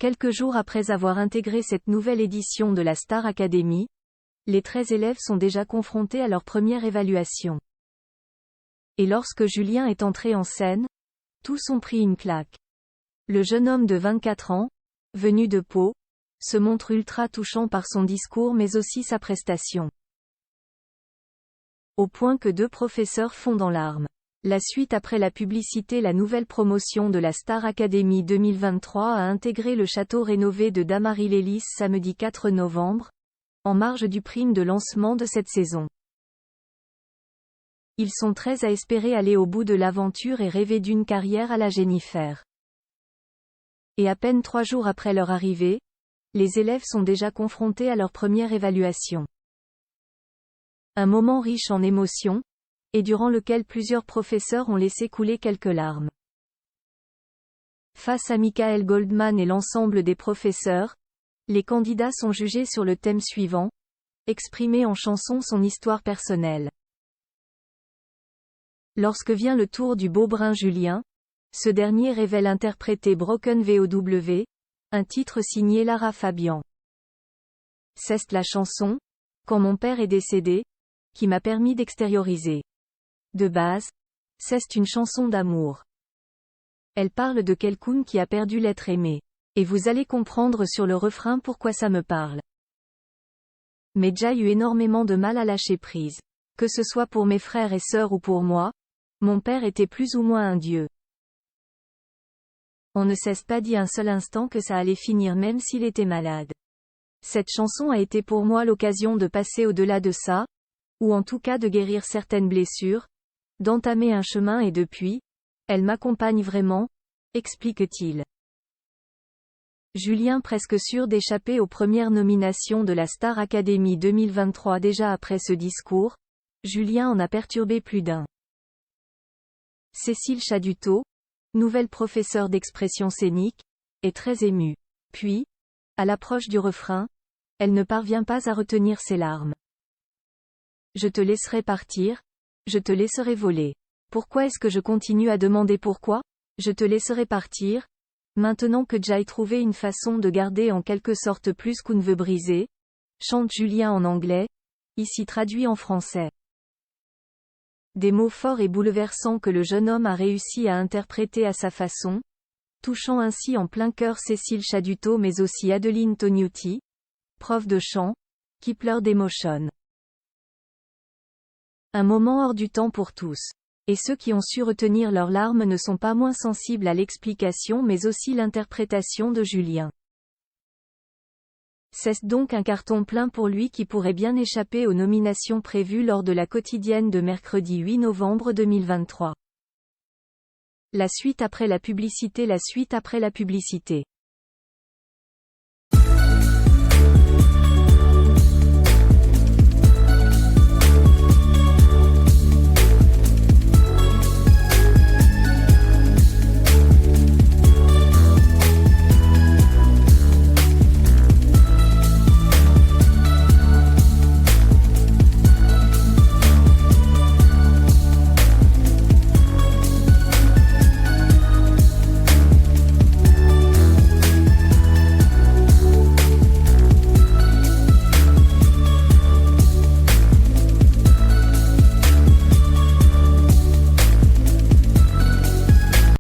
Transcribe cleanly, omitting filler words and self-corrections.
Quelques jours après avoir intégré cette nouvelle édition de la Star Academy, les 13 élèves sont déjà confrontés à leur première évaluation. Et lorsque Julien est entré en scène, tous ont pris une claque. Le jeune homme de 24 ans, venu de Pau, se montre ultra touchant par son discours mais aussi sa prestation. Au point que 2 professeurs fondent en larmes. La suite après la publicité. La nouvelle promotion de la Star Academy 2023 a intégré le château rénové de Damary-lès-Lys samedi 4 novembre, en marge du prime de lancement de cette saison. Ils sont 13 à espérer aller au bout de l'aventure et rêver d'une carrière à la Jennifer. Et à peine 3 jours après leur arrivée, les élèves sont déjà confrontés à leur première évaluation. Un moment riche en émotions, et durant lequel plusieurs professeurs ont laissé couler quelques larmes. Face à Michael Goldman et l'ensemble des professeurs, les candidats sont jugés sur le thème suivant: exprimer en chanson son histoire personnelle. Lorsque vient le tour du beau brun Julien, ce dernier révèle interpréter Broken VOW, un titre signé Lara Fabian. C'est la chanson, quand mon père est décédé, qui m'a permis d'extérioriser. De base, c'est une chanson d'amour. Elle parle de quelqu'un qui a perdu l'être aimé. Et vous allez comprendre sur le refrain pourquoi ça me parle. Mais j'ai eu énormément de mal à lâcher prise. Que ce soit pour mes frères et sœurs ou pour moi, mon père était plus ou moins un dieu. On ne s'est pas dit un seul instant que ça allait finir même s'il était malade. Cette chanson a été pour moi l'occasion de passer au-delà de ça, ou en tout cas de guérir certaines blessures, d'entamer un chemin et depuis, elle m'accompagne vraiment, explique-t-il. Julien presque sûr d'échapper aux premières nominations de la Star Academy 2023. Déjà après ce discours, Julien en a perturbé plus d'un. Cécile Chaduteau, nouvelle professeure d'expression scénique, est très émue. Puis, à l'approche du refrain, elle ne parvient pas à retenir ses larmes. Je te laisserai partir, je te laisserai voler. Pourquoi est-ce que je continue à demander pourquoi? Je te laisserai partir, maintenant que j'ai trouvé une façon de garder en quelque sorte plus qu'on ne veut briser, chante Julien en anglais, ici traduit en français. Des mots forts et bouleversants que le jeune homme a réussi à interpréter à sa façon, touchant ainsi en plein cœur Cécile Chaduteau mais aussi Adeline Tognuti, prof de chant, qui pleure d'émotion. Un moment hors du temps pour tous. Et ceux qui ont su retenir leurs larmes ne sont pas moins sensibles à l'explication mais aussi l'interprétation de Julien. C'est donc un carton plein pour lui qui pourrait bien échapper aux nominations prévues lors de la quotidienne de mercredi 8 novembre 2023. La suite après la publicité. La suite après la publicité.